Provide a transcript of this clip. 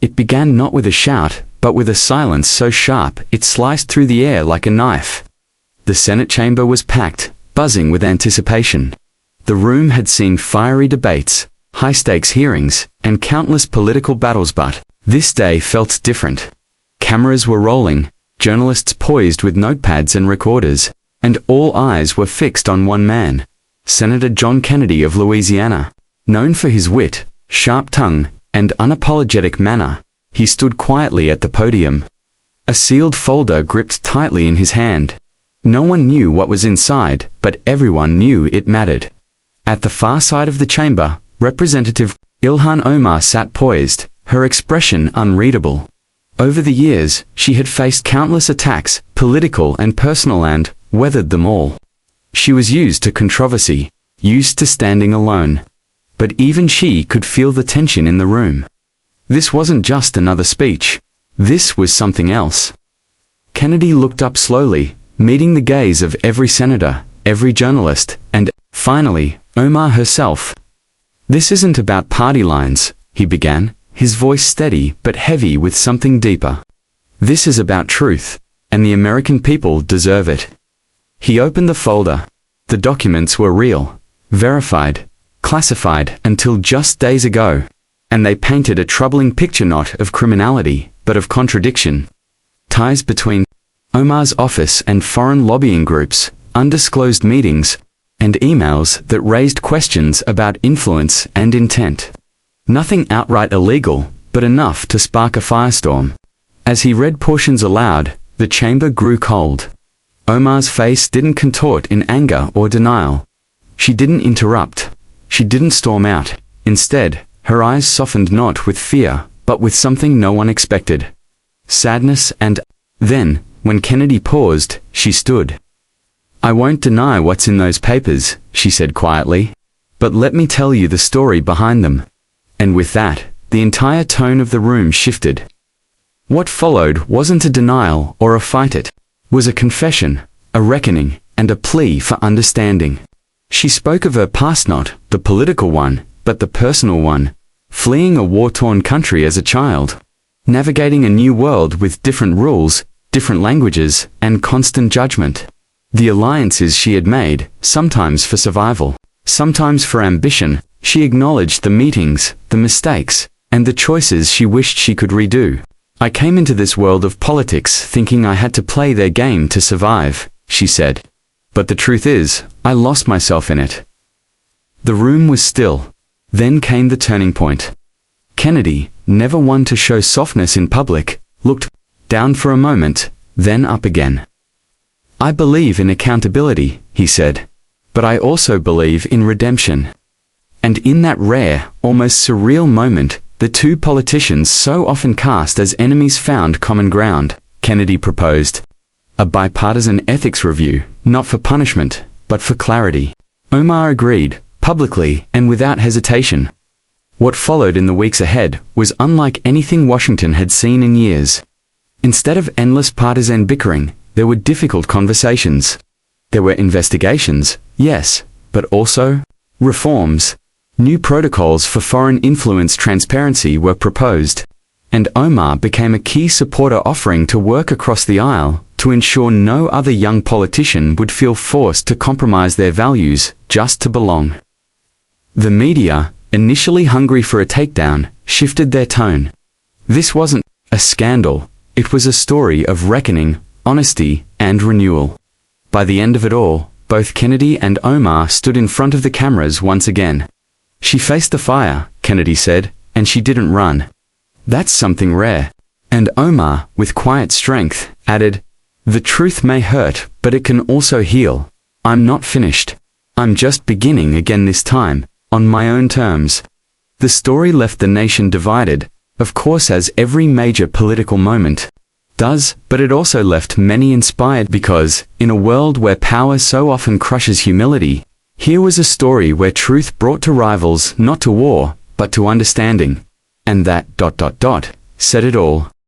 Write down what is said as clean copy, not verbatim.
It began not with a shout, but with a silence so sharp it sliced through the air like a knife. The Senate chamber was packed, buzzing with anticipation. The room had seen fiery debates, high-stakes hearings, and countless political battles, but this day felt different. Cameras were rolling, journalists poised with notepads and recorders, and all eyes were fixed on one man, Senator John Kennedy of Louisiana. Known for his wit, sharp tongue, and unapologetic manner, he stood quietly at the podium. A sealed folder gripped tightly in his hand. No one knew what was inside, but everyone knew it mattered. At the far side of the chamber, Representative Ilhan Omar sat poised, her expression unreadable. Over the years, she had faced countless attacks, political and personal, and weathered them all. She was used to controversy, used to standing alone. But even she could feel the tension in the room. This wasn't just another speech. This was something else. Kennedy looked up slowly, meeting the gaze of every senator, every journalist, and, finally, Omar herself. "This isn't about party lines," he began, his voice steady but heavy with something deeper. "This is about truth, and the American people deserve it." He opened the folder. The documents were real, verified, classified until just days ago, and they painted a troubling picture not of criminality, but of contradiction. Ties between Omar's office and foreign lobbying groups, undisclosed meetings, and emails that raised questions about influence and intent. Nothing outright illegal, but enough to spark a firestorm. As he read portions aloud, the chamber grew cold. Omar's face didn't contort in anger or denial. She didn't interrupt. She didn't storm out. Instead, her eyes softened not with fear, but with something no one expected. Sadness and... Then, when Kennedy paused, she stood. "I won't deny what's in those papers," she said quietly. "But let me tell you the story behind them." And with that, the entire tone of the room shifted. What followed wasn't a denial or a fight, it was a confession, a reckoning, and a plea for understanding. She spoke of her past, not the political one, but the personal one, fleeing a war-torn country as a child, navigating a new world with different rules, different languages, and constant judgment. The alliances she had made, sometimes for survival, sometimes for ambition. She acknowledged the meetings, the mistakes, and the choices she wished she could redo. "I came into this world of politics thinking I had to play their game to survive," she said. "But the truth is, I lost myself in it." The room was still. Then came the turning point. Kennedy, never one to show softness in public, looked down for a moment, then up again. "I believe in accountability," he said. "But I also believe in redemption." And in that rare, almost surreal moment, the two politicians so often cast as enemies found common ground. Kennedy proposed a bipartisan ethics review, not for punishment, but for clarity. Omar agreed, publicly and without hesitation. What followed in the weeks ahead was unlike anything Washington had seen in years. Instead of endless partisan bickering, there were difficult conversations. There were investigations, yes, but also reforms. New protocols for foreign influence transparency were proposed, and Omar became a key supporter, offering to work across the aisle to ensure no other young politician would feel forced to compromise their values just to belong. The media, initially hungry for a takedown, shifted their tone. This wasn't a scandal, it was a story of reckoning, honesty, and renewal. By the end of it all, both Kennedy and Omar stood in front of the cameras once again. "She faced the fire," Kennedy said, "and she didn't run. That's something rare." And Omar, with quiet strength, added, "The truth may hurt, but it can also heal. I'm not finished. I'm just beginning again, this time, on my own terms." The story left the nation divided, of course, as every major political moment does, but it also left many inspired, because, in a world where power so often crushes humility, here was a story where truth brought to rivals not to war, but to understanding. And that ... said it all.